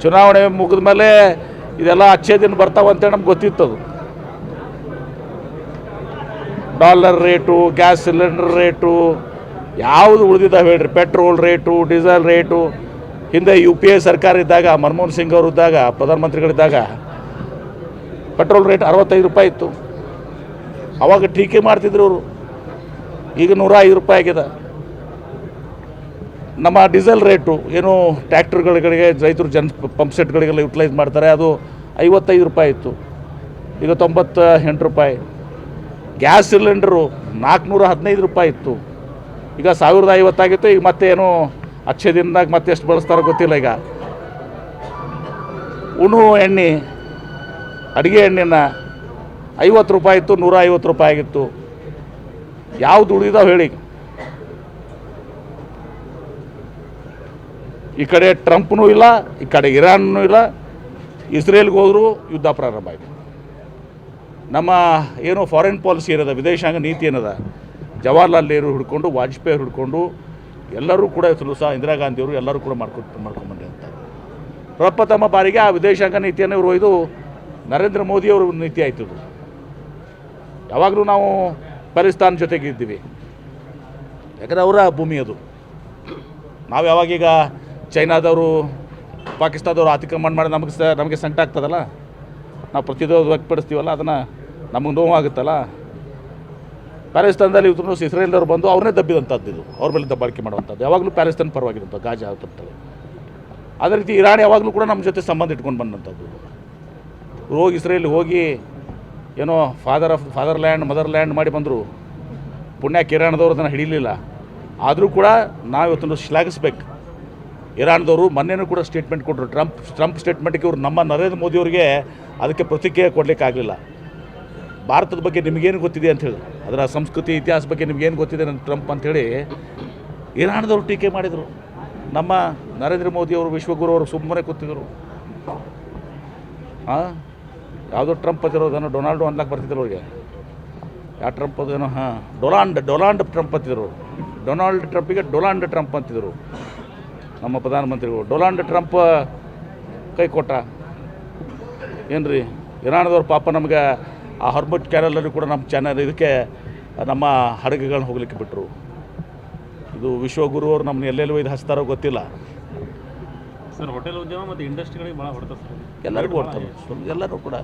ಚುನಾವಣೆ ಮುಗಿದ ಮೇಲೆ ಇದೆಲ್ಲ ಅಚ್ಚೇ ದಿನ ಬರ್ತಾವಂತೇಳಿ ನಮ್ಗೆ ಗೊತ್ತಿತ್ತದು. Dollar rate, gas cylinder rate ಯಾವುದು ಉಳಿದಿದ್ದಾವೆ ಹೇಳ್ರಿ, ಪೆಟ್ರೋಲ್ ರೇಟು, ಡೀಸೆಲ್ ರೇಟು. ಹಿಂದೆ UPA ಸರ್ಕಾರ ಇದ್ದಾಗ, ಮನಮೋಹನ್ ಸಿಂಗ್ ಅವರು ಇದ್ದಾಗ, ಪ್ರಧಾನಮಂತ್ರಿಗಳಿದ್ದಾಗ ಪೆಟ್ರೋಲ್ ರೇಟ್ 65 ರೂಪಾಯಿ ಇತ್ತು. ಅವಾಗ ಟೀಕೆ ಮಾಡ್ತಿದ್ರು ಅವರು. ಈಗ 105 ರೂಪಾಯಿ ಆಗಿದೆ. ನಮ್ಮ ಡೀಸೆಲ್ ರೇಟು ಏನು ಟ್ರ್ಯಾಕ್ಟರ್ಗಳಿಗೆ ರೈತರು ಪಂಪ್ ಸೆಟ್ಗಳಿಗೆಲ್ಲ ಯುಟಿಲೈಸ್ ಮಾಡ್ತಾರೆ, ಅದು 55 ರೂಪಾಯಿ ಇತ್ತು, ಈಗ 98 ರೂಪಾಯಿ. ಗ್ಯಾಸ್ ಸಿಲಿಂಡರು 415 ರೂಪಾಯಿ ಇತ್ತು, ಈಗ 1050 ಆಗಿತ್ತು. ಈಗ ಮತ್ತೆ ಏನೋ ಅಚ್ಚೇ ದಿನದಾಗ ಮತ್ತೆ ಎಷ್ಟು ಬಳಸ್ತಾರೋ ಗೊತ್ತಿಲ್ಲ. ಈಗ ಉಣ್ಣು ಎಣ್ಣೆ, ಅಡುಗೆ ಎಣ್ಣೆನ 50 ರೂಪಾಯಿ ಇತ್ತು, 150 ರೂಪಾಯಿ ಆಗಿತ್ತು. ಯಾವುದು ಉಳಿದಾವೆ ಹೇಳಿ? ಈ ಕಡೆ ಟ್ರಂಪ್ನೂ ಇಲ್ಲ, ಈ ಕಡೆ ಇರಾನ್ನೂ ಇಲ್ಲ. ಇಸ್ರೇಲ್ಗೆ ಹೋದರೂ ಯುದ್ಧ ಪ್ರಾರಂಭ ಆಯಿತು. ನಮ್ಮ ಏನು ಫಾರಿನ್ ಪಾಲಿಸಿ ಏನದ, ವಿದೇಶಾಂಗ ನೀತಿ ಏನದ, ಜವಾಹರ್ಲಾಲ್ ನೆಹರು ಹಿಡ್ಕೊಂಡು, ವಾಜಪೇಯಿ ಹಿಡ್ಕೊಂಡು ಎಲ್ಲರೂ ಕೂಡ ಸಹ ಇಂದಿರಾ ಗಾಂಧಿಯವರು ಎಲ್ಲರೂ ಕೂಡ ಮಾಡ್ಕೊಂಡ್ಬಂದೆ ಅಂತ. ಪ್ರಪ್ರಥಮ ಬಾರಿಗೆ ಆ ವಿದೇಶಾಂಗ ನೀತಿಯನ್ನು ಇವರು ಇದು ನರೇಂದ್ರ ಮೋದಿಯವರು ನೀತಿ ಆಯಿತು. ಯಾವಾಗಲೂ ನಾವು ಪಾಕಿಸ್ತಾನ ಜೊತೆಗಿದ್ದೀವಿ, ಯಾಕಂದರೆ ಅವರ ಭೂಮಿ ಅದು. ನಾವು ಯಾವಾಗೀಗ ಚೈನಾದವರು, ಪಾಕಿಸ್ತಾನದವರು ಅತಿಕ್ರಮಣ ಮಾಡಿ ನಮಗೆ ಸಂಕಟ ಆಗ್ತದಲ್ಲ, ನಾವು ಪ್ರತಿರೋಧ ವ್ಯಕ್ತಪಡಿಸ್ತೀವಲ್ಲ, ಅದನ್ನು ನಮಗೆ ನೋವಾಗುತ್ತಲ್ಲ. ಪ್ಯಾಲೆಸ್ತೈನದಲ್ಲಿ ಇವತ್ತು ಇಸ್ರೇಲ್ದವ್ರು ಬಂದು ಅವ್ರನ್ನೇ ದಬ್ಬಿದಂಥದ್ದು, ಇದು ಅವ್ರ ಮೇಲೆ ದಬ್ಬಾಳಿಕೆ ಮಾಡುವಂಥದ್ದು. ಯಾವಾಗಲೂ ಪ್ಯಾಲೆಸ್ತೈನ್ ಪರವಾಗಿರುವಂಥ ಗಾಜಾ ಆಗ್ತಿರ್ತದೆ. ಅದೇ ರೀತಿ ಇರಾನ್ ಯಾವಾಗಲೂ ಕೂಡ ನಮ್ಮ ಜೊತೆ ಸಂಬಂಧ ಇಟ್ಕೊಂಡು ಬಂದಂಥದ್ದು. ಹೋಗಿ ಇಸ್ರೇಲ್ ಹೋಗಿ ಏನೋ ಫಾದರ್ಲ್ಯಾಂಡ್ ಮದರ್ಲ್ಯಾಂಡ್ ಮಾಡಿ ಬಂದರು. ಪುಣ್ಯಕ್ಕೆ ಇರಾನ್ದವ್ರು ಅದನ್ನು ಹಿಡಿಲಿಲ್ಲ. ಆದರೂ ಕೂಡ ನಾವು ಇವತ್ತೊಂದು ಶ್ಲಾಘಿಸ್ಬೇಕು. ಇರಾನ್ದವರು ಮೊನ್ನೆನೂ ಕೂಡ ಸ್ಟೇಟ್ಮೆಂಟ್ ಕೊಟ್ಟರು. ಟ್ರಂಪ್ ಸ್ಟೇಟ್ಮೆಂಟ್ಗೆ ಇವರು ನಮ್ಮ ನರೇಂದ್ರ ಮೋದಿಯವರಿಗೆ ಅದಕ್ಕೆ ಪ್ರತಿಕ್ರಿಯೆ ಕೊಡಲಿಕ್ಕಾಗಲಿಲ್ಲ. ಭಾರತದ ಬಗ್ಗೆ ನಿಮಗೇನು ಗೊತ್ತಿದೆ ಅಂಥೇಳಿ, ಅದರ ಸಂಸ್ಕೃತಿ ಇತಿಹಾಸ ಬಗ್ಗೆ ನಿಮಗೇನು ಗೊತ್ತಿದೆ ನನ್ನ ಟ್ರಂಪ್ ಅಂಥೇಳಿ ಇರಾನ್ದವರು ಟೀಕೆ ಮಾಡಿದರು. ನಮ್ಮ ನರೇಂದ್ರ ಮೋದಿಯವರು, ವಿಶ್ವಗುರು ಅವರು ಸುಮ್ಮನೆ ಕೂತಿದ್ರು. ಯಾವುದೋ ಟ್ರಂಪ್ ಅಂತಿರೋದನ್ನು ಡೊನಾಲ್ಡೋ ಅನ್ಲಾಕ್ ಬರ್ತಿದ್ರು ಅವ್ರಿಗೆ. ಯಾವ ಟ್ರಂಪ್ ಅದೇನೋ ಡೊನಾಲ್ಡ್ ಟ್ರಂಪ್ ಅಂತಿದ್ರು. ಡೊನಾಲ್ಡ್ ಟ್ರಂಪಿಗೆ ಡೊನಾಲ್ಡ್ ಟ್ರಂಪ್ ಅಂತಿದ್ರು ನಮ್ಮ ಪ್ರಧಾನಮಂತ್ರಿಗಳು. ಡೊನಾಲ್ಡ್ ಟ್ರಂಪ್ ಕೈ ಕೊಟ್ಟ ಏನು ರೀ. ಇರಾನ್ದವ್ರು ಪಾಪ ನಮಗೆ ಆ ಹಾರ್ಮುಜ್ ಕ್ಯಾನಲಲ್ಲಿ ಕೂಡ ನಮ್ಮ ಚಾನಲ್ ಇದಕ್ಕೆ ನಮ್ಮ ಹಡಗುಗಳನ್ನ ಹೋಗ್ಲಿಕ್ಕೆ ಬಿಟ್ಟರು. ಇದು ವಿಶ್ವಗುರು ಅವರು ನಮ್ಮನ್ನ ಎಲ್ಲೆಲ್ಲೂ ಇದು ಹಚ್ತಾರೋ ಗೊತ್ತಿಲ್ಲ ಸರ್. ಹೋಟೆಲ್ ಉದ್ಯಮ ಮತ್ತು ಇಂಡಸ್ಟ್ರಿಗಳಿಗೆ ಭಾಳ ಹೊಡ್ತಾರೆ ಸರ್. ಎಲ್ಲರಿಗೂ ಹೊಡ್ತಾರೆ, ಎಲ್ಲರೂ ಕೂಡ.